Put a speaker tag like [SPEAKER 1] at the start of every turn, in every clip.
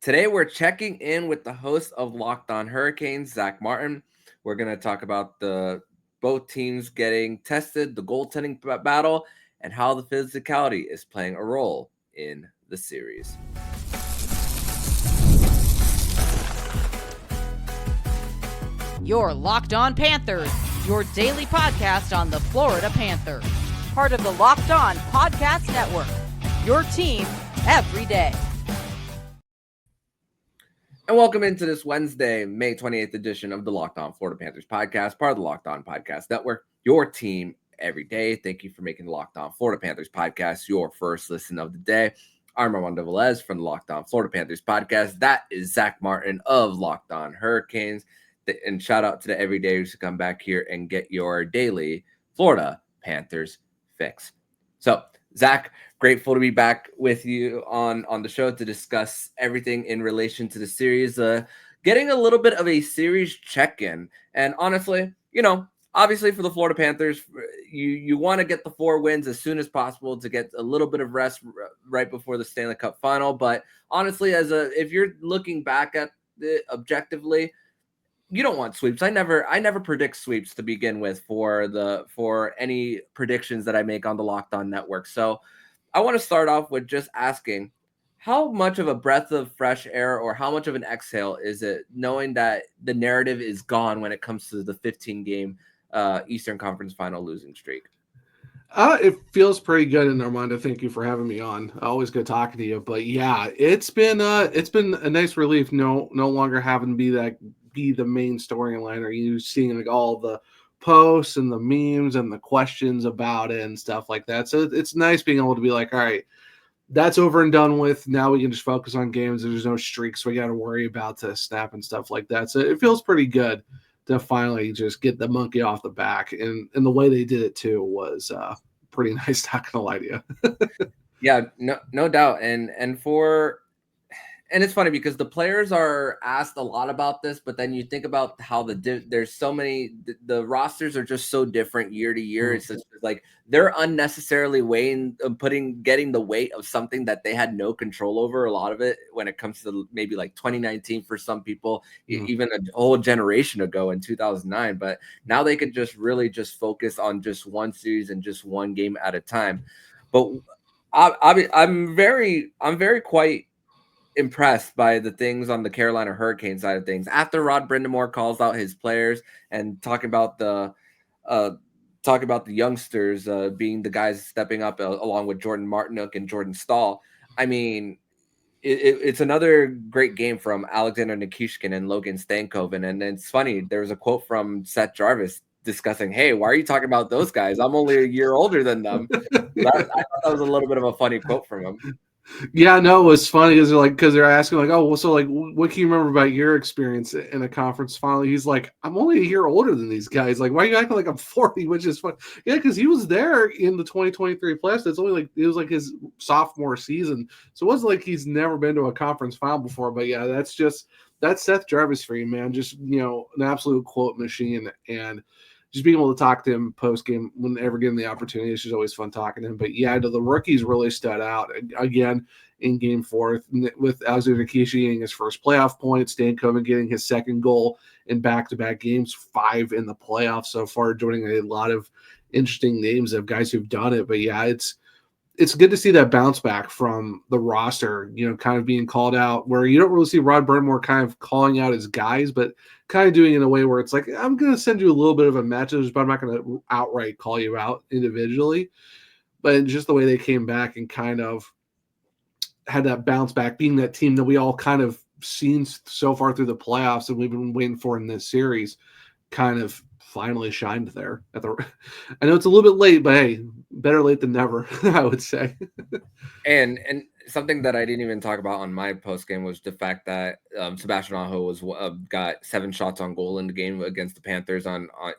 [SPEAKER 1] Today we're checking in with the host of Locked On Hurricanes, Zach Martin. We're going to talk about the both teams getting tested, the goaltending battle, and how the physicality is playing a role in the series.
[SPEAKER 2] You're Locked On Panthers, your daily podcast on the Florida Panthers. Part of the Locked On Podcast Network, your team every day.
[SPEAKER 1] And welcome into this Wednesday, May 28th edition of the Locked On Florida Panthers podcast, part of the Locked On Podcast Network, your team every day. Thank you for making the Locked On Florida Panthers podcast your first listen of the day. I'm Armando Velez from the Locked On Florida Panthers podcast. That is Zach Martin of Locked On Hurricanes. And shout out to the everydayers who come back here and get your daily Florida Panthers fix. So, Zach, grateful to be back with you on the show to discuss everything in relation to the series. Getting a little bit of a series check-in. And honestly, obviously for the Florida Panthers, you want to get the 4 wins as soon as possible to get a little bit of rest right before the Stanley Cup final. But honestly, if you're looking back at it objectively, you don't want sweeps. I never predict sweeps to begin with for any predictions that I make on the Locked On Network. So I want to start off with just asking, how much of a breath of fresh air or how much of an exhale is it knowing that the narrative is gone when it comes to the 15-game Eastern Conference final losing streak?
[SPEAKER 3] It feels pretty good, and Armando, thank you for having me on. Always good talking to you. But yeah, it's been a nice relief. No longer having to be the main storyline. Or you seeing like all the posts and the memes and the questions about it and stuff like that. So it's nice being able to be like, all right, that's over and done with. Now we can just focus on games. There's no streaks we got to worry about to snap and stuff like that. So it feels pretty good to finally just get the monkey off the back. And the way they did it too was pretty nice, not gonna lie to you.
[SPEAKER 1] Yeah, no doubt. And it's funny because the players are asked a lot about this, but then you think about how there's so many, the rosters are just so different year to year. It's just like they're unnecessarily getting the weight of something that they had no control over. A lot of it when it comes to maybe like 2019 for some people, even a whole generation ago in 2009. But now they could just really just focus on just one series and just one game at a time. But I'm very quite impressed by the things on the Carolina Hurricane side of things. After Rod Brind'Amour calls out his players and talking about the youngsters being the guys stepping up along with Jordan Martinook and Jordan Staal. I mean, it's another great game from Alexander Nikishkin and Logan Stankoven. And it's funny, there was a quote from Seth Jarvis discussing, hey, why are you talking about those guys? I'm only a year older than them. I thought that was a little bit of a funny quote from him.
[SPEAKER 3] Yeah, no, it was funny because they're asking like, oh, well, so like, what can you remember about your experience in a conference final? He's like, I'm only a year older than these guys. Like, why are you acting like I'm 40? Which is fun. Yeah, because he was there in the 2023 playoffs. It's only like it was like his sophomore season, so it wasn't like he's never been to a conference final before. But yeah, that's Seth Jarvis for you, man. Just an absolute quote machine, and just being able to talk to him post game whenever given the opportunity, it's just always fun talking to him. But yeah, the rookies really stood out again in Game 4 with Alexander Nikishkin getting his first playoff point, Stankoven getting his second goal in back-to-back games, 5 in the playoffs so far, joining a lot of interesting names of guys who've done it. But yeah, it's good to see that bounce back from the roster, kind of being called out where you don't really see Rod Brind'Amour kind of calling out his guys, but kind of doing it in a way where it's like, I'm going to send you a little bit of a message, but I'm not going to outright call you out individually. But just the way they came back and kind of had that bounce back, being that team that we all kind of seen so far through the playoffs and we've been waiting for in this series, kind of finally shined there. I know it's a little bit late, but hey, better late than never, I would say.
[SPEAKER 1] And something that I didn't even talk about on my post game was the fact that Sebastian Aho got 7 shots on goal in the game against the Panthers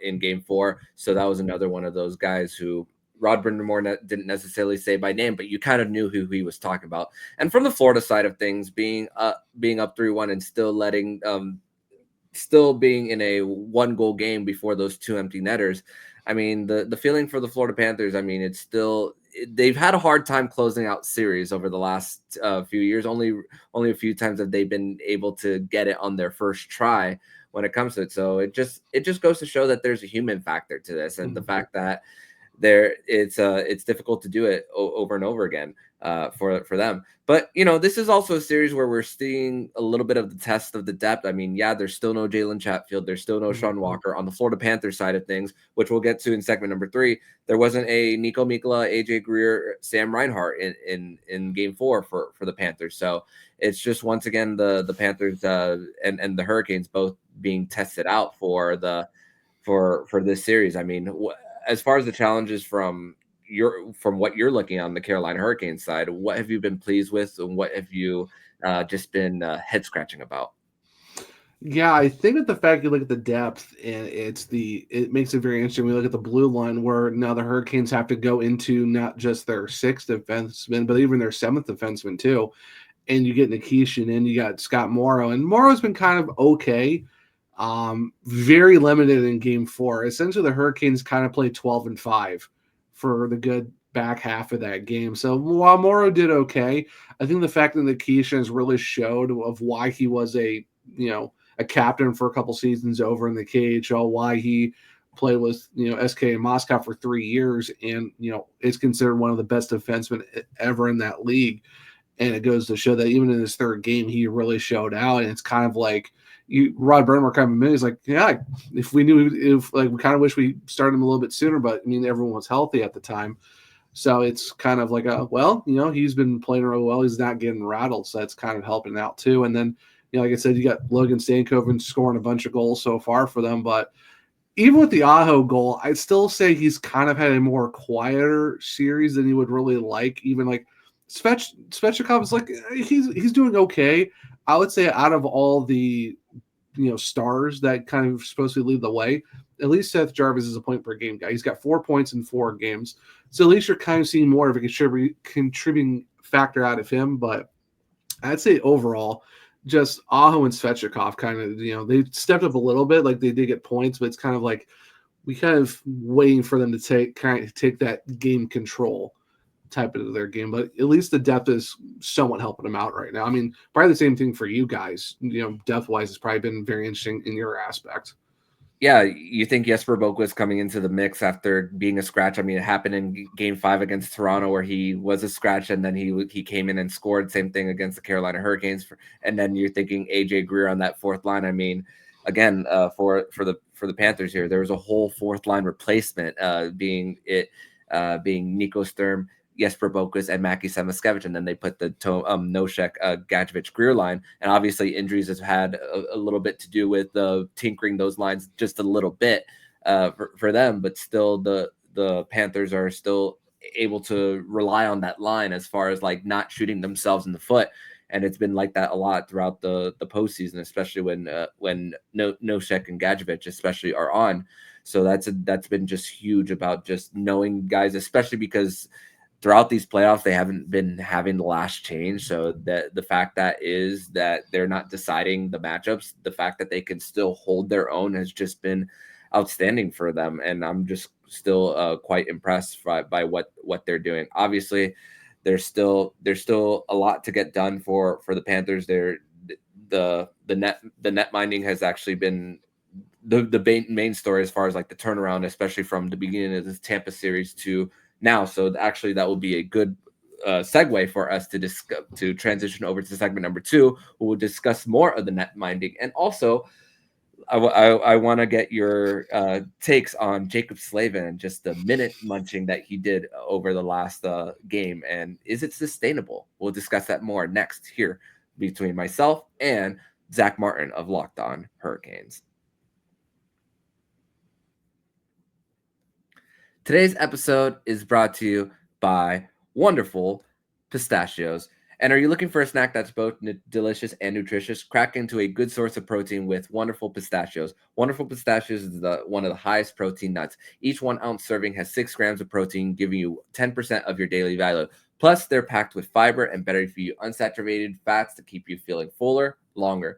[SPEAKER 1] in Game 4. So that was another one of those guys who Rod Brind'Amour didn't necessarily say by name, but you kind of knew who he was talking about. And from the Florida side of things, being up 3-1 and still being in a 1-goal game before those 2 empty netters. I mean, the feeling for the Florida Panthers, I mean, it's still they've had a hard time closing out series over the last few years. Only a few times have they been able to get it on their first try when it comes to it. So it just goes to show that there's a human factor to this, and the fact that it's difficult to do it over and over again for them. But this is also a series where we're seeing a little bit of the test of the depth. I mean, yeah, there's still no Jalen Chatfield, there's still no Sean Walker on the Florida Panthers side of things, which we'll get to in segment number 3. There wasn't a Niko Mikkola, AJ Greer, Sam Reinhart in game 4 for the Panthers. So it's just once again the Panthers and the Hurricanes both being tested out for this series. I mean, as far as the challenges from what you're looking on the Carolina Hurricanes side, what have you been pleased with, and what have you just been head scratching about?
[SPEAKER 3] Yeah, I think that the fact you look at the depth, and it makes it very interesting. We look at the blue line, where now the Hurricanes have to go into not just their 6th defenseman, but even their 7th defenseman too. And you get Nikishin, and you got Scott Morrow, and Morrow's been kind of okay. Very limited in game 4. Essentially, the Hurricanes kind of played 12-5 for the good back half of that game. So while Morrow did okay, I think the fact that Nikishin has really showed of why he was a captain for a couple seasons over in the KHL, why he played with SK in Moscow for 3 years, and is considered one of the best defensemen ever in that league. And it goes to show that even in his 3rd game, he really showed out. And it's kind of like Rod Burnmore kind of admitted, he's like, yeah, we kind of wish we started him a little bit sooner, but I mean, everyone was healthy at the time. So it's kind of like, he's been playing really well. He's not getting rattled. So that's kind of helping out too. And then, like I said, you got Logan Stankoven scoring a bunch of goals so far for them. But even with the Aho goal, I'd still say he's kind of had a more quieter series than you would really like. Even like Svechnikov is like, he's doing okay. I would say out of all the stars that kind of supposed to lead the way, at least Seth Jarvis is a point per game guy. He's got 4 points in 4 games. So at least you're kind of seeing more of a contributing factor out of him. But I'd say overall, just Aho and Svechnikov kind of, they stepped up a little bit. Like they did get points, but it's kind of like we kind of waiting for them to take that game control type of their game. But at least the depth is somewhat helping them out right now. I mean, probably the same thing for you guys. Depth-wise, it's probably been very interesting in your aspect.
[SPEAKER 1] Yeah, you think Jesper Boquist coming into the mix after being a scratch? I mean, it happened in Game 5 against Toronto where he was a scratch, and then he came in and scored. Same thing against the Carolina Hurricanes, and then you're thinking AJ Greer on that 4th line. I mean, again, for the Panthers here, there was a whole 4th line replacement, being Nico Sturm, Jesper Boquist, and Mackie Samoskevich, and then they put the Nosek, Gadjevich, Greer line. And obviously injuries has had a little bit to do with tinkering those lines just a little bit for them, but still the Panthers are still able to rely on that line as far as like not shooting themselves in the foot. And it's been like that a lot throughout the postseason, especially when Nosek and Gadjevich especially are on. So that's been just huge about just knowing guys, especially because throughout these playoffs, they haven't been having the last change. So that the fact that they're not deciding the matchups, the fact that they can still hold their own has just been outstanding for them. And I'm just still quite impressed by what they're doing. Obviously, there's still a lot to get done for the Panthers. The net minding has actually been the main story as far as like the turnaround, especially from the beginning of this Tampa series to now. So actually that will be a good segue for us to transition over to segment number 2. We'll discuss more of the net minding, and also I want to get your takes on Jaccob Slavin and just the minute munching that he did over the last game, and is it sustainable? We'll discuss that more next here between myself and Zach Martin of Locked On Hurricanes. Today's episode is brought to you by Wonderful Pistachios. And are you looking for a snack that's both delicious and nutritious? Crack into a good source of protein with Wonderful Pistachios. Wonderful Pistachios is one of the highest protein nuts. Each 1 ounce serving has 6 grams of protein, giving you 10% of your daily value. Plus, they're packed with fiber and better for you unsaturated fats to keep you feeling fuller longer.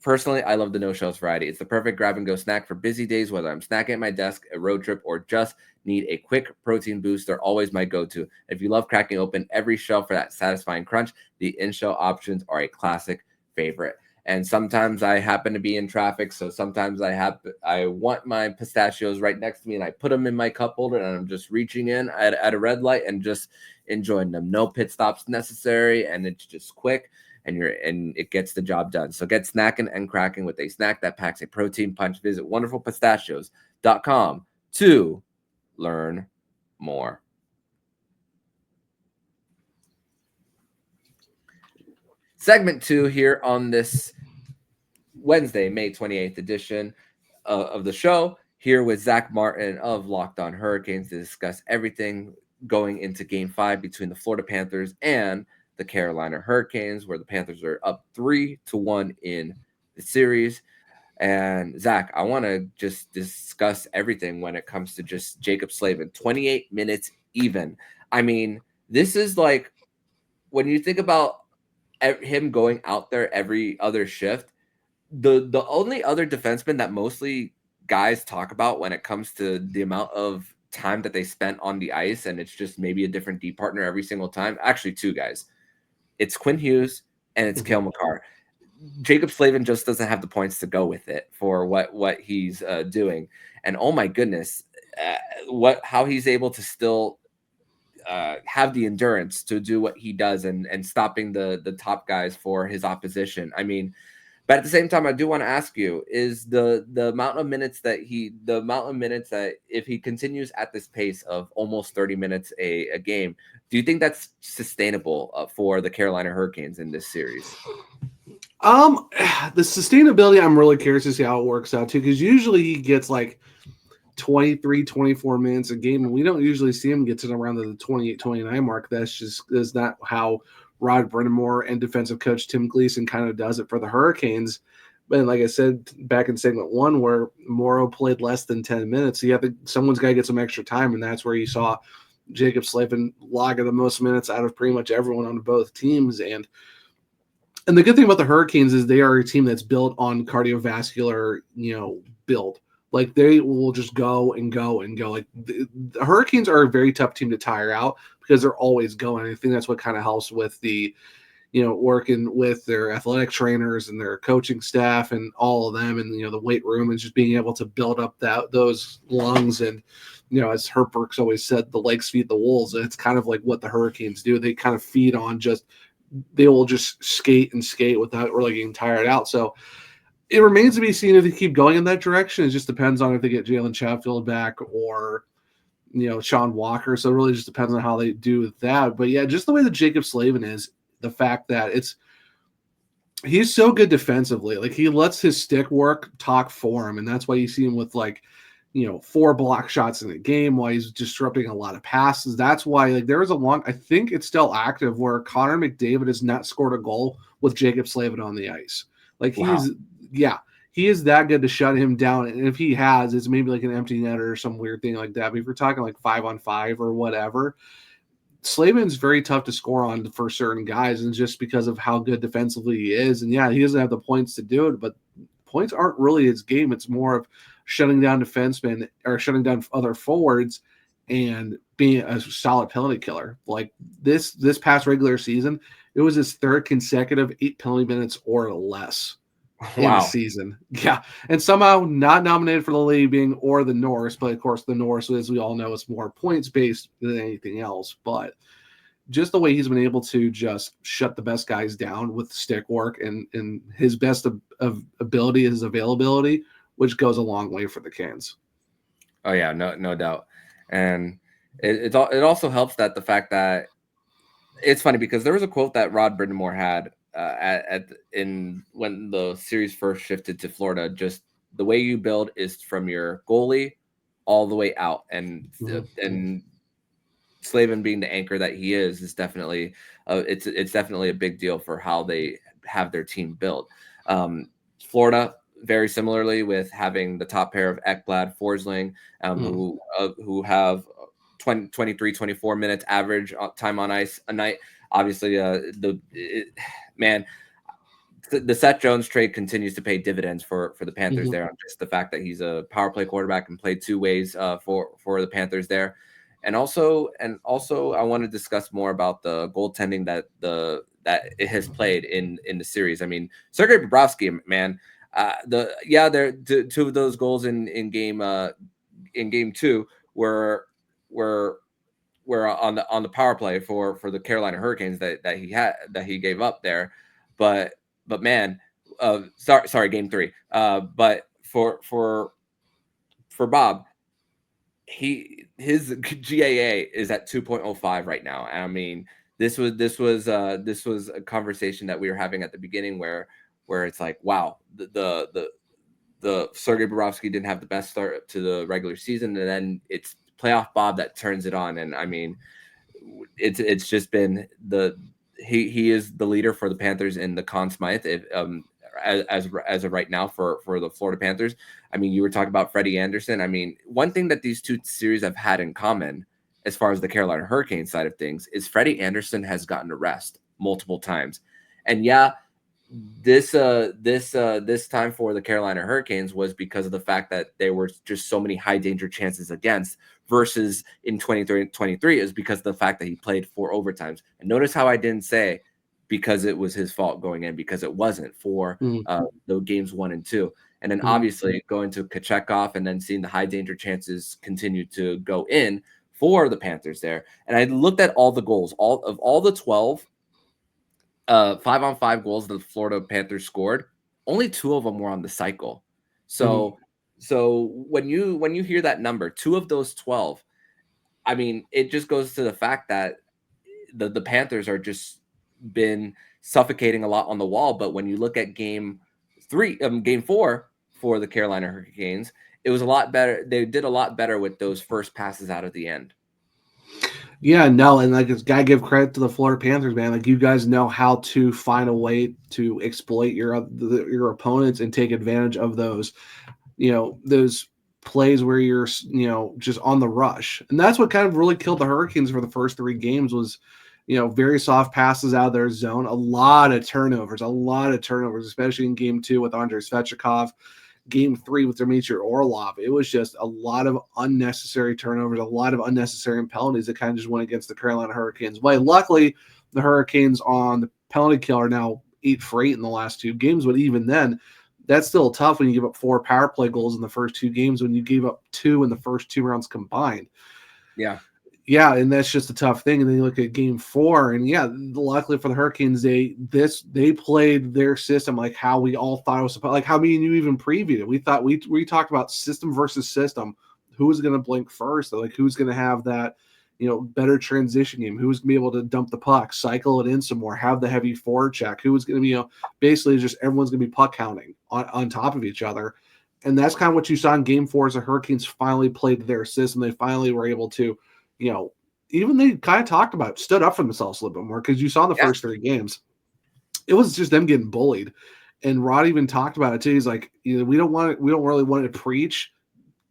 [SPEAKER 1] Personally, I love the no-shells variety. It's the perfect grab-and-go snack for busy days, whether I'm snacking at my desk, a road trip, or just need a quick protein boost. They're always my go-to. If you love cracking open every shell for that satisfying crunch, the in-shell options are a classic favorite. And sometimes I happen to be in traffic, so sometimes I want my pistachios right next to me, and I put them in my cup holder, and I'm just reaching in at a red light and just enjoying them. No pit stops necessary, and it's just quick, and it gets the job done. So get snacking and cracking with a snack that packs a protein punch. Visit wonderfulpistachios.com to learn more. Segment 2 here on this Wednesday, May 28th edition of the show, here with Zach Martin of Locked On Hurricanes to discuss everything going into Game 5 between the Florida Panthers and the Carolina Hurricanes, where the Panthers are up 3-1 in the series. And Zach, I want to just discuss everything when it comes to just Jaccob Slavin, 28 minutes even. I mean, this is like, when you think about him going out there every other shift, the only other defenseman that mostly guys talk about when it comes to the amount of time that they spent on the ice, and it's just maybe a different D partner every single time. Actually, two guys. It's Quinn Hughes and it's Cale Makar. Jaccob Slavin just doesn't have the points to go with it for what he's doing. And oh my goodness, how he's able to still have the endurance to do what he does and stopping the top guys for his opposition. I mean, but at the same time, I do want to ask you, is the amount of minutes that if he continues at this pace of almost 30 minutes a game, do you think that's sustainable for the Carolina Hurricanes in this series?
[SPEAKER 3] The sustainability, I'm really curious to see how it works out too, because usually he gets like 23, 24 minutes a game, and we don't usually see him get to around the 28, 29 mark. Is not how Rod Brind'Amour and defensive coach Tim Gleason kind of does it for the Hurricanes. And like I said back in segment 1, where Morrow played less than 10 minutes, someone's got to get some extra time, and that's where you saw Jaccob Slavin logging the most minutes out of pretty much everyone on both teams. And the good thing about the Hurricanes is they are a team that's built on cardiovascular, build. Like, they will just go and go and go. Like, the Hurricanes are a very tough team to tire out because they're always going. I think that's what kind of helps with the, working with their athletic trainers and their coaching staff and all of them, and the weight room, and just being able to build up those lungs. And as Herb Brooks always said, the legs feed the wolves. And it's kind of like what the Hurricanes do. They kind of feed on they will just skate and skate without really getting tired out. So it remains to be seen if they keep going in that direction. It just depends on if they get Jalen Chatfield back or, Sean Walker. So it really just depends on how they do with that. But yeah, just the way that Jaccob Slavin is, the fact that he's so good defensively. Like, he lets his stick work talk for him. And that's why you see him with 4 block shots in a game, while he's disrupting a lot of passes. That's why there was I think it's still active, where Connor McDavid has not scored a goal with Jaccob Slavin on the ice. He is that good to shut him down. And if he has, it's maybe like an empty netter or some weird thing like that. But if you're talking 5-on-5 or whatever, Slavin's very tough to score on for certain guys, and just because of how good defensively he is. And he doesn't have the points to do it, but points aren't really his game. It's more of shutting down defensemen or shutting down other forwards and being a solid penalty killer. Like this past regular season, it was his 3rd consecutive 8 penalty minutes or less in the season. Yeah. And somehow not nominated for the league or the Norris, but of course the Norris, as we all know, is more points based than anything else. But just the way he's been able to just shut the best guys down with stick work and his best of ability is availability, which goes a long way for the Canes.
[SPEAKER 1] Oh yeah, no doubt. And it also helps that the fact that it's funny, because there was a quote that Rod Brind'Amour had when the series first shifted to Florida. Just the way you build is from your goalie all the way out, and Slavin being the anchor that he is definitely it's definitely a big deal for how they have their team built. Florida, very similarly, with having the top pair of Ekblad, Forsling, who have 23, 24 minutes average time on ice a night. Obviously, the Seth Jones trade continues to pay dividends for the Panthers there, on just the fact that he's a power play quarterback and played two ways for the Panthers there. And also I want to discuss more about the goaltending that it has played in the series. I mean, Sergei Bobrovsky, man, there two of those goals in game 2 were on the power play for the Carolina Hurricanes that he gave up there, but man, sorry, game 3. But for Bob, his GAA is at 2.05 right now. And I mean, this was a conversation that we were having at the beginning where it's like, wow, the Sergei Bobrovsky didn't have the best start to the regular season, and then it's playoff Bob that turns it on. And I mean, it's just been he is the leader for the Panthers in the Conn Smythe, as of right now for the Florida Panthers. I mean, you were talking about Freddie Anderson. I mean, one thing that these two series have had in common, as far as the Carolina Hurricanes side of things, is Freddie Anderson has gotten a rest multiple times. And yeah, this time for the Carolina Hurricanes was because of the fact that there were just so many high danger chances against, versus in 2023 is because of the fact that he played 4 overtimes. And notice how I didn't say because it was his fault going in, because it wasn't for the games 1 and 2. And then obviously going to Kochetkov and then seeing the high danger chances continue to go in for the Panthers there. And I looked at all the goals, all the 12 5-on-5 goals the Florida Panthers scored, only 2 of them were on the cycle. So when you hear that number, 2 of those 12, I mean, it just goes to the fact that the Panthers are just been suffocating a lot on the wall. But when you look at game 4 for the Carolina Hurricanes, it was a lot better. They did a lot better with those first passes out of the end.
[SPEAKER 3] Yeah, no, and like, it's gotta give credit to the Florida Panthers, man. Like, you guys know how to find a way to exploit your opponents and take advantage of those, those plays where you're, just on the rush. And that's what kind of really killed the Hurricanes for the first 3 games was, very soft passes out of their zone, a lot of turnovers, especially in game 2 with Andrei Svechnikov. Game 3 with Dmitry Orlov. It was just a lot of unnecessary turnovers, a lot of unnecessary penalties that kind of just went against the Carolina Hurricanes' way. Luckily, the Hurricanes on the penalty kill are now 8 for 8 in the last 2 games, but even then, that's still tough when you give up 4 power play goals in the first 2 games when you gave up 2 in the first 2 rounds combined. Yeah, and that's just a tough thing. And then you look at game 4, and luckily for the Hurricanes, they played their system like how we all thought it was supposed. Like how me and you even previewed it. We thought we talked about system versus system. Who was going to blink first? Like who's going to have that, better transition game? Who's going to be able to dump the puck, cycle it in some more, have the heavy forward check? Who was going to be, basically just everyone's going to be puck counting on top of each other. And that's kind of what you saw in game 4 as the Hurricanes finally played their system. They finally were able to, even they kind of talked about, stood up for themselves a little bit more, because you saw in the first 3 games, it was just them getting bullied. And Rod even talked about it too. He's like, we don't really want to preach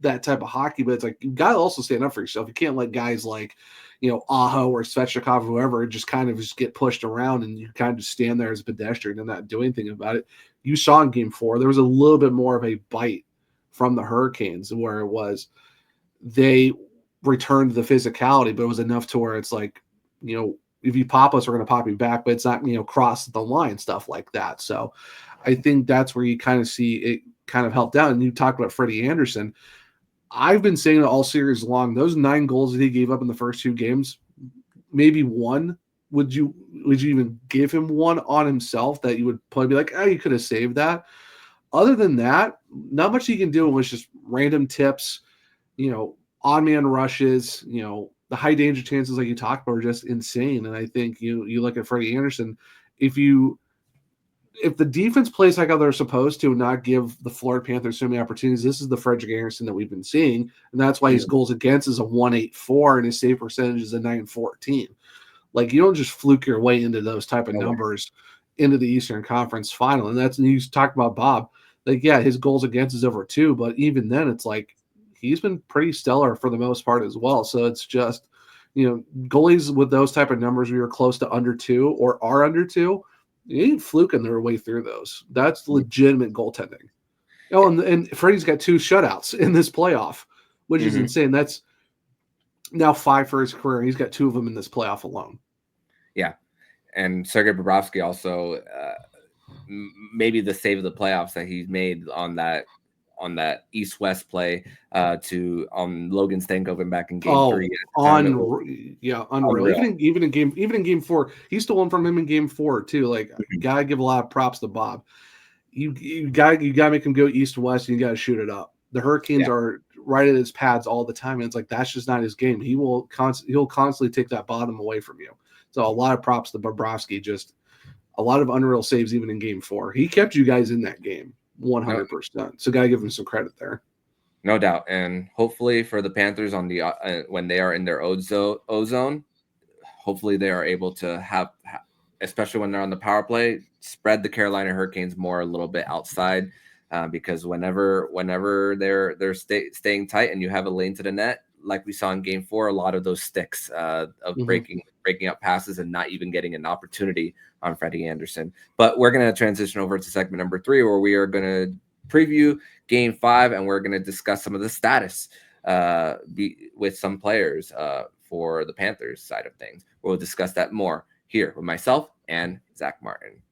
[SPEAKER 3] that type of hockey, but it's like, you got to also stand up for yourself. You can't let guys like, Aho or Svechnikov, whoever, just kind of just get pushed around and you kind of just stand there as a pedestrian and not do anything about it. You saw in game 4, there was a little bit more of a bite from the Hurricanes, where it was they returned the physicality, but it was enough to where it's like, if you pop us, we're going to pop you back, but it's not, cross the line, stuff like that. So I think that's where you kind of see it kind of helped out. And you talked about Freddie Anderson. I've been saying it all series long, those 9 goals that he gave up in the first 2 games, maybe 1, would you even give him 1 on himself that you would probably be like, oh, you could have saved that? Other than that, not much he can do. It was just random tips, on-man rushes, the high danger chances like you talked about are just insane. And I think you look at Freddie Anderson, if the defense plays like how they're supposed to and not give the Florida Panthers so many opportunities, this is the Frederick Anderson that we've been seeing. And that's why his goals against is a 1.84 and his save percentage is a 9.14. Like, you don't just fluke your way into those type of numbers into the Eastern Conference Final. And you talked about Bob. Like, yeah, his goals against is over 2, but even then it's like, he's been pretty stellar for the most part as well. So it's just, goalies with those type of numbers, we were close to under 2 or are under 2. You ain't fluking their way through those. That's legitimate goaltending. Oh, and Freddie's got 2 shutouts in this playoff, which is insane. That's now 5 for his career. He's got 2 of them in this playoff alone.
[SPEAKER 1] Yeah. And Sergei Bobrovsky also maybe the save of the playoffs that he's made on that East-West play to Logan Stankoven back in Game 3.
[SPEAKER 3] Unreal. Even in Game 4, he stole one from him in Game 4 too. Like, gotta give a lot of props to Bob. You gotta make him go east-west, and you gotta shoot it up. The Hurricanes are right at his pads all the time, and it's like that's just not his game. He'll constantly take that bottom away from you. So a lot of props to Bobrovsky. Just a lot of unreal saves even in Game 4. He kept you guys in that game 100%. So gotta give him some credit there.
[SPEAKER 1] No doubt. And hopefully for the Panthers on the when they are in their O-zone, hopefully they are able to have, especially when they're on the power play, spread the Carolina Hurricanes more a little bit outside, because whenever they're staying tight and you have a lane to the net, like we saw in Game 4, a lot of those sticks of breaking up passes and not even getting an opportunity on Freddie Anderson. But we're going to transition over to segment number 3, where we are going to preview Game 5, and we're going to discuss some of the status with some players for the Panthers side of things. We'll discuss that more here with myself and Zach Martin.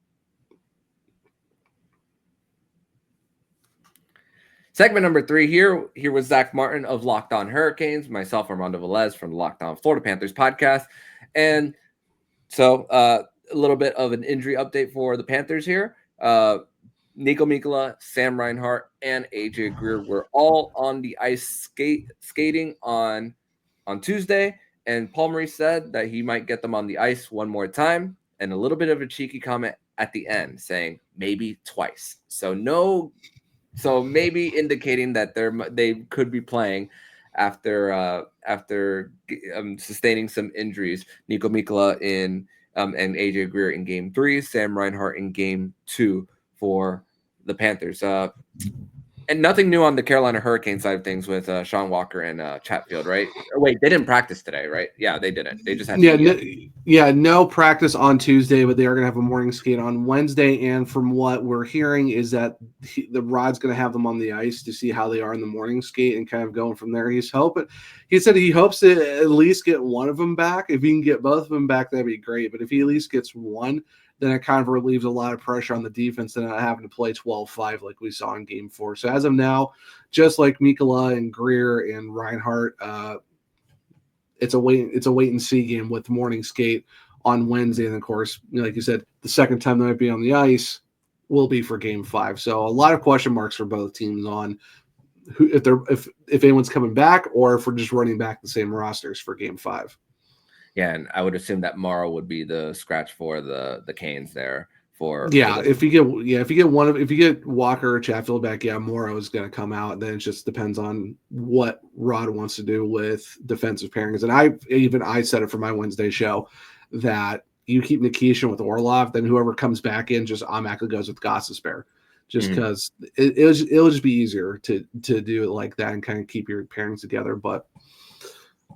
[SPEAKER 1] Segment number 3 here was Zach Martin of Locked On Hurricanes, myself, Armando Velez from the Locked On Florida Panthers podcast. And so a little bit of an injury update for the Panthers here. Niko Mikkola, Sam Reinhart, and AJ Greer were all on the ice skating on Tuesday. And Paul Maurice said that he might get them on the ice one more time, and a little bit of a cheeky comment at the end saying maybe twice. So maybe indicating that they could be playing after sustaining some injuries. Niko Mikkola and AJ Greer in Game 3, Sam Reinhart in Game 2 for the Panthers. And nothing new on the Carolina Hurricane side of things with Sean Walker and Chatfield, right? Wait, they didn't practice today, right? Yeah, they didn't. They just had
[SPEAKER 3] no practice on Tuesday, but they are going to have a morning skate on Wednesday. And from what we're hearing is that the Rod's going to have them on the ice to see how they are in the morning skate and kind of going from there. He said he hopes to at least get one of them back. If he can get both of them back, that'd be great. But if he at least gets one, then it kind of relieves a lot of pressure on the defense and not having to play 12-5 like we saw in Game 4. So as of now, just like Mikkola and Greer and Reinhart, it's a wait and see game with morning skate on Wednesday. And of course, like you said, the second time they might be on the ice will be for Game 5. So a lot of question marks for both teams on if anyone's coming back or if we're just running back the same rosters for Game 5.
[SPEAKER 1] Yeah, and I would assume that Morrow would be the scratch for the Canes there.
[SPEAKER 3] If you get Walker or Chatfield back, Morrow is going to come out. Then it just depends on what Rod wants to do with defensive pairings. And I said it for my Wednesday show that you keep Nikishin with Orlov, then whoever comes back in just automatically goes with Gostisbehere, just because it'll just be easier to do it like that and kind of keep your pairings together. But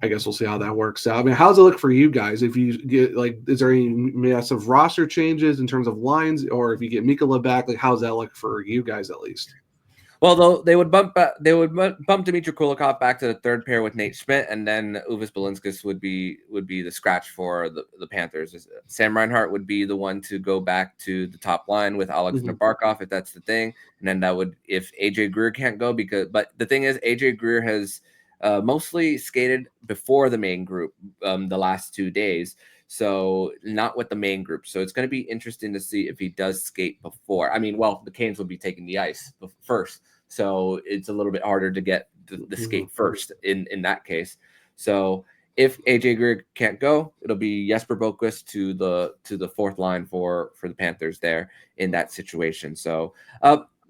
[SPEAKER 3] I guess we'll see how that works out. I mean, how does it look for you guys? If you get is there any massive roster changes in terms of lines, or if you get Mikkola back, how does that look for you guys at least?
[SPEAKER 1] Well, they would bump Dmitry Kulikov back to the third pair with Nate Schmidt, and then Uvis Balinskis would be the scratch for the Panthers. Sam Reinhart would be the one to go back to the top line with Alex Nabarkov, if that's the thing, and then that would if AJ Greer can't go but the thing is AJ Greer has mostly skated before the main group the last 2 days, so not with the main group. So it's going to be interesting to see if he does skate before. I mean, well, the Canes will be taking the ice first, so it's a little bit harder to get the skate first in that case. So if AJ Greer can't go, it'll be Jesper Boquist to the fourth line for the Panthers there in that situation. So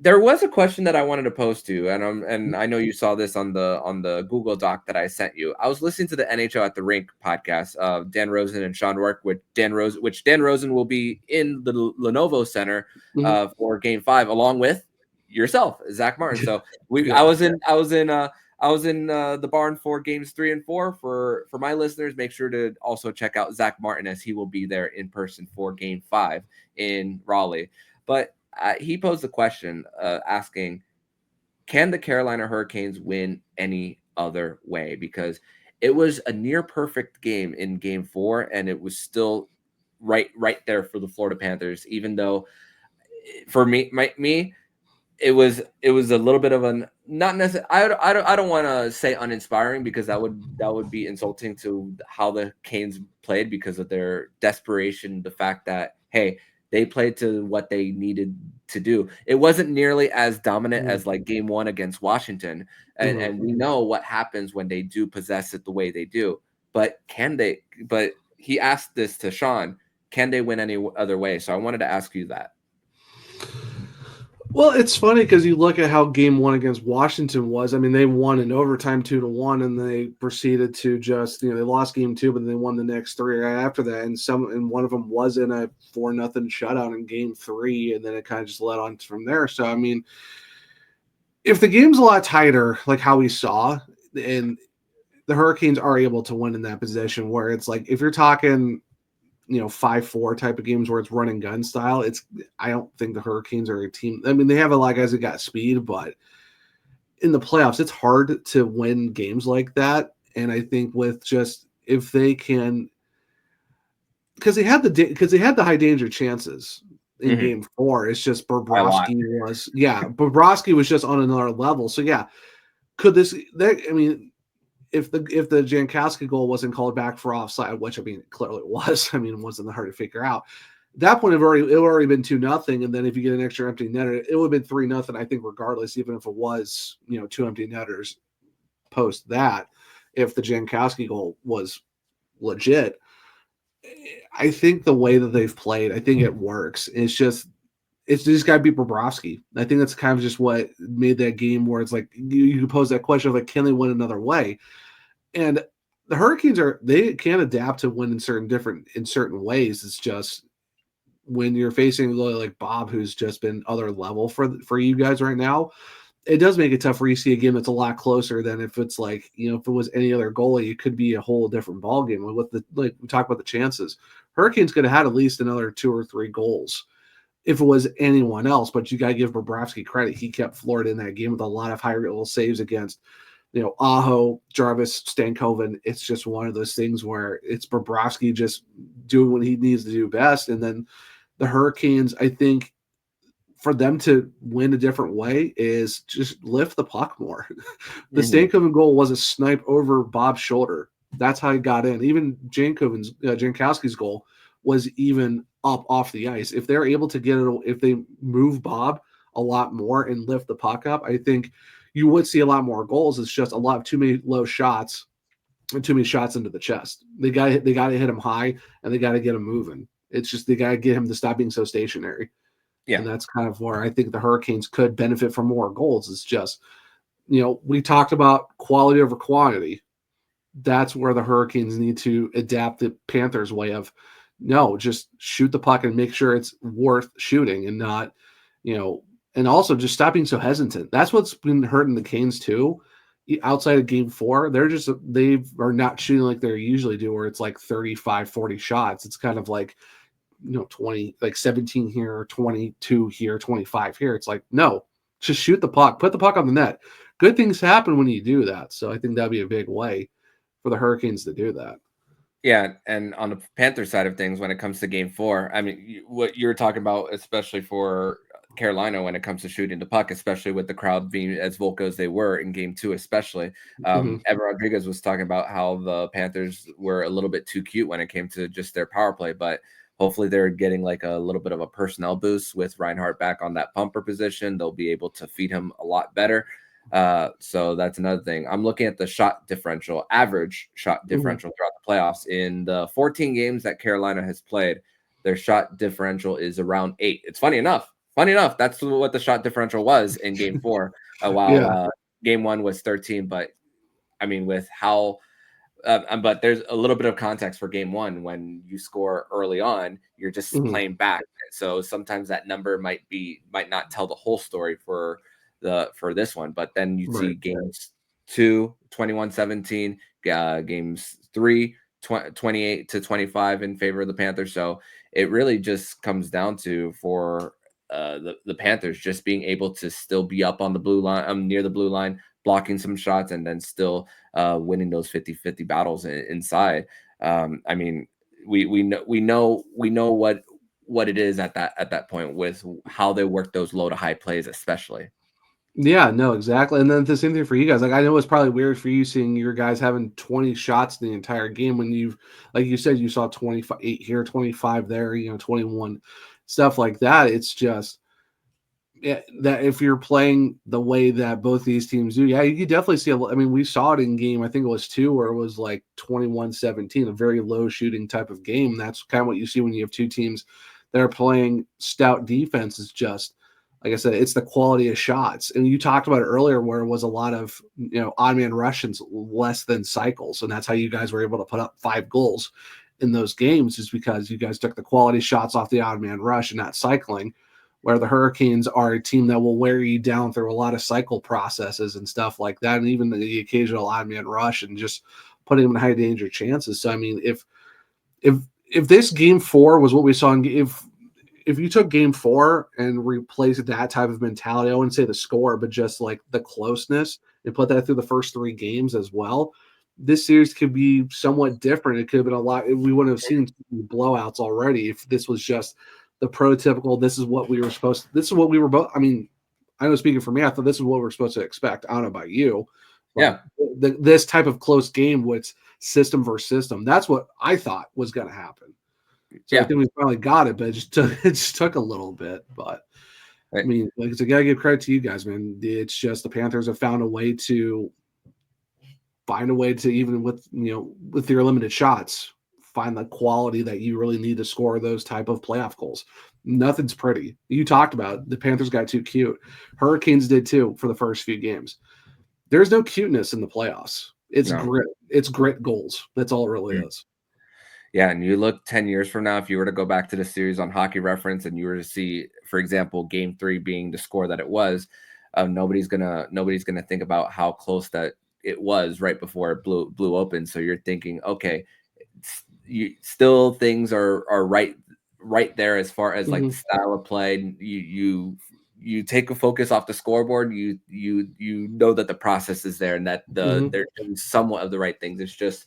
[SPEAKER 1] there was a question that I wanted to pose to you, and I know you saw this on the Google Doc that I sent you. I was listening to the NHL at the Rink podcast of Dan Rosen and Sean Rourke, which Dan Rosen will be in the Lenovo Center for Game 5 along with yourself, Zach Martin. So I was I was in the barn for games 3 and 4. For my listeners, make sure to also check out Zach Martin, as he will be there in person for game 5 in Raleigh. But he posed the question asking, can the Carolina Hurricanes win any other way? Because it was a near perfect game in game 4, and it was still right there for the Florida Panthers, even though for me it was a little bit of an not necessarily. I don't want to say uninspiring, because that would be insulting to how the Canes played because of their desperation. The fact that, hey, they played to what they needed to do. It wasn't nearly as dominant as like game 1 against Washington, and we know what happens when they do possess it the way they do. But can they? But he asked this to Sean. Can they win any other way? So I wanted to ask you that.
[SPEAKER 3] Well, it's funny because you look at how game 1 against Washington was. I mean, they won in overtime 2-1, and they proceeded to just, they lost game 2, but they won the next 3 right after that. And one of them was in a 4-0 shutout in game 3, and then it kind of just led on from there. So, I mean, if the game's a lot tighter, like how we saw, and the Hurricanes are able to win in that position, where it's like, if you're talking 5-4 type of games where it's run and gun style, I don't think the Hurricanes are a team. I mean, they have a lot of guys that got speed, but in the playoffs, it's hard to win games like that. And I think with just, if they can, because they had the high danger chances in game 4. It's just Bobrovsky was just on another level. So yeah, if the Jankowski goal wasn't called back for offside, which I mean clearly it was, I mean it wasn't that hard to figure out. At that point, it already been 2-0, and then if you get an extra empty netter, it would have been 3-0. I think regardless, even if it was 2 empty netters post that, if the Jankowski goal was legit, I think the way that they've played, I think it works. It's just got to be Bobrovsky. I think that's kind of just what made that game where it's like you pose that question of like, can they win another way? And the Hurricanes they can adapt to win in certain ways. It's just when you're facing like Bob, who's just been other level for you guys right now, it does make it tough for you to see a game that's a lot closer than if it's like, if it was any other goalie, it could be a whole different ball game. With we talk about the chances, Hurricanes could have had at least another 2 or 3 goals if it was anyone else, but you got to give Bobrovsky credit. He kept Florida in that game with a lot of high-level saves against, Aho, Jarvis, Stankoven. It's just one of those things where it's Bobrovsky just doing what he needs to do best. And then the Hurricanes, I think, for them to win a different way is just lift the puck more. The Stankoven goal was a snipe over Bob's shoulder. That's how he got in. Even Jankowski's goal was even up off the ice. If they're able to get it, if they move Bob a lot more and lift the puck up, I think you would see a lot more goals. It's just too many low shots and too many shots into the chest. They got to hit him high, and they got to get him moving. It's just they got to get him to stop being so stationary. Yeah, and that's kind of where I think the Hurricanes could benefit from more goals. It's just, we talked about quality over quantity. That's where the Hurricanes need to adapt the Panthers' way of, no, just shoot the puck and make sure it's worth shooting, and not, and also just stop being so hesitant. That's what's been hurting the Canes too. Outside of game 4, they are not shooting like they usually do, where it's like 35, 40 shots. It's kind of like, 20, like 17 here, 22 here, 25 here. It's like, no, just shoot the puck, put the puck on the net. Good things happen when you do that. So I think that'd be a big way for the Hurricanes to do that.
[SPEAKER 1] Yeah, and on the Panther side of things, when it comes to game 4, I mean, what you're talking about, especially for Carolina, when it comes to shooting the puck, especially with the crowd being as vocal as they were in game 2, especially. Evan Rodriguez was talking about how the Panthers were a little bit too cute when it came to just their power play, but hopefully they're getting like a little bit of a personnel boost with Reinhart back on that pumper position. They'll be able to feed him a lot better. So that's another thing. I'm looking at the shot differential, average shot differential throughout the playoffs. In the 14 games that Carolina has played, their shot differential is around 8. It's funny enough, that's what the shot differential was in game 4, while game 1 was 13. But I mean, with how but there's a little bit of context for game 1. When you score early on, you're just playing back. So sometimes that number might not tell the whole story for this one. But then you see games 2, 21-17, games 3, 28-25 in favor of the Panthers. So it really just comes down to for the Panthers just being able to still be up on the blue line, near the blue line, blocking some shots, and then still winning those 50-50 battles inside. I mean, we know what it is at that point with how they work those low to high plays, especially.
[SPEAKER 3] Yeah, no, exactly. And then the same thing for you guys. Like, I know it's probably weird for you seeing your guys having 20 shots the entire game when you've, like you said, you saw 28 here, 25 there, 21, stuff like that. It's just, yeah, that if you're playing the way that both these teams do, yeah, you could definitely see. I mean, we saw it in game, I think it was 2, where it was like 21-17, a very low shooting type of game. That's kind of what you see when you have two teams that are playing stout defense. Is just, like I said, it's the quality of shots. And you talked about it earlier where it was a lot of, odd man Russians less than cycles. And that's how you guys were able to put up 5 goals in those games, is because you guys took the quality shots off the odd man rush and not cycling, where the Hurricanes are a team that will wear you down through a lot of cycle processes and stuff like that. And even the occasional odd man rush and just putting them in high danger chances. So, I mean, if this game 4 was what we saw if you took game 4 and replaced that type of mentality, I wouldn't say the score, but just like the closeness, and put that through the first 3 games as well, this series could be somewhat different. It could have been a lot. We wouldn't have seen blowouts already if this was just the prototypical, this is what we were both. I mean, I know, speaking for me, I thought this is what we're supposed to expect. I don't know about you.
[SPEAKER 1] Yeah.
[SPEAKER 3] This type of close game with system versus system, that's what I thought was going to happen. So I think we finally got it, but it just took a little bit. But I mean, like, I gotta give credit to you guys, man. It's just the Panthers have found a way to even with your limited shots, find the quality that you really need to score those type of playoff goals. Nothing's pretty. You talked about the Panthers got too cute. Hurricanes did too for the first few games. There's no cuteness in the playoffs. It's grit. It's grit goals. That's all it really is.
[SPEAKER 1] Yeah, and you look 10 years from now, if you were to go back to the series on Hockey Reference and you were to see, for example, game 3 being the score that it was, nobody's gonna think about how close that it was right before it blew open. So you're thinking, okay, still things are right there as far as like the style of play. You take a focus off the scoreboard. You know that the process is there and that they're doing somewhat of the right things. It's just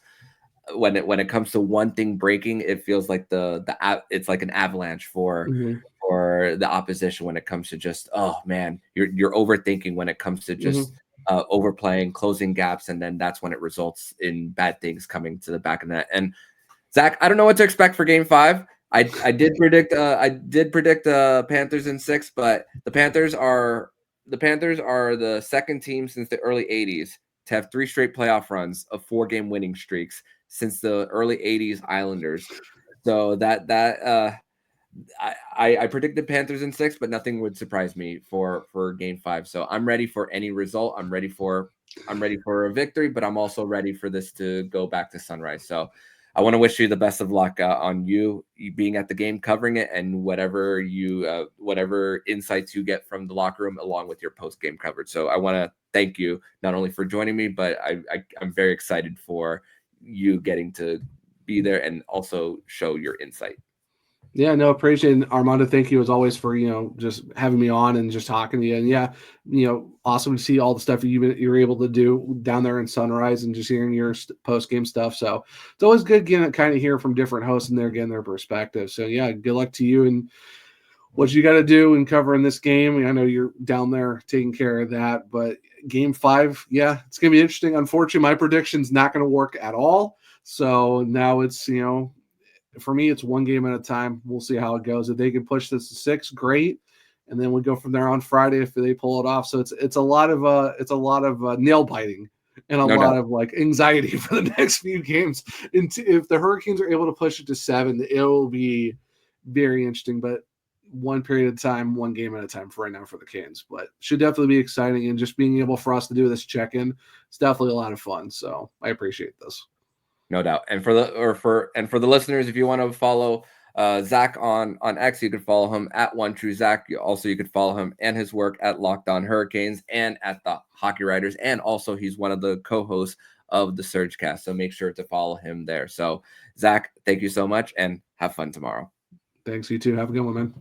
[SPEAKER 1] when it comes to one thing breaking, it feels like it's like an avalanche for the opposition when it comes to just, oh man, you're overthinking when it comes to just overplaying, closing gaps, and then that's when it results in bad things coming to the back of the net. And Zach, I don't know what to expect for game 5. I did predict Panthers in 6, but the Panthers are the second team since the early 80s to have 3 straight playoff runs of 4-game winning streaks since the early 80s Islanders. So I predicted Panthers in 6, but nothing would surprise me for game 5. So I'm ready for any result. I'm ready for a victory, but I'm also ready for this to go back to sunrise. So I want to wish you the best of luck on you being at the game, covering it, and whatever insights you get from the locker room along with your post-game coverage. So I want to thank you not only for joining me, but I'm very excited for you getting to be there and also show your insight.
[SPEAKER 3] Yeah, no, appreciate it. Armando, thank you as always for, just having me on and just talking to you. And yeah, awesome to see all the stuff you're able to do down there in Sunrise and just hearing your post-game stuff. So it's always good getting kind of hear from different hosts and they're getting their perspective. So yeah, good luck to you and what you got to do in covering this game. I know you're down there taking care of that, but game 5, yeah, it's going to be interesting. Unfortunately, my prediction's not going to work at all. So now it's, for me, it's one game at a time. We'll see how it goes. If they can push this to 6, great, and then we go from there on Friday if they pull it off. So it's a lot of nail biting and a lot of like anxiety for the next few games. And if the Hurricanes are able to push it to 7, it will be very interesting. But one period at a time, one game at a time for right now for the Canes. But should definitely be exciting, and just being able for us to do this check-in, it's definitely a lot of fun. So I appreciate this.
[SPEAKER 1] No doubt. And for the listeners, if you want to follow Zach on X, you can follow him at OneTrueZach. You could follow him and his work at Locked On Hurricanes and at the Hockey Writers. And also he's one of the co-hosts of the Surgecast. So make sure to follow him there. So Zach, thank you so much and have fun tomorrow.
[SPEAKER 3] Thanks, you too. Have a good one, man.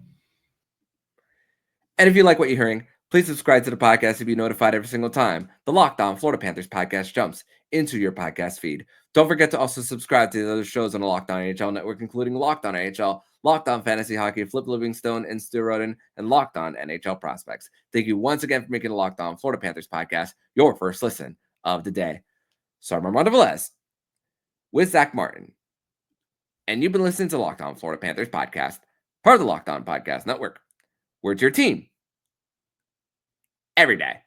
[SPEAKER 1] And if you like what you're hearing, please subscribe to the podcast to be notified every single time the Locked On Florida Panthers podcast jumps into your podcast feed. Don't forget to also subscribe to the other shows on the Locked On NHL network, including Locked On NHL, Locked On Fantasy Hockey, Flip Livingstone and Stu Roden, and Locked On NHL Prospects. Thank you once again for making the Locked On Florida Panthers podcast your first listen of the day. So I'm Armando Velez with Zach Martin, and you've been listening to Locked On Florida Panthers podcast, part of the Locked On Podcast Network. We're your team every day.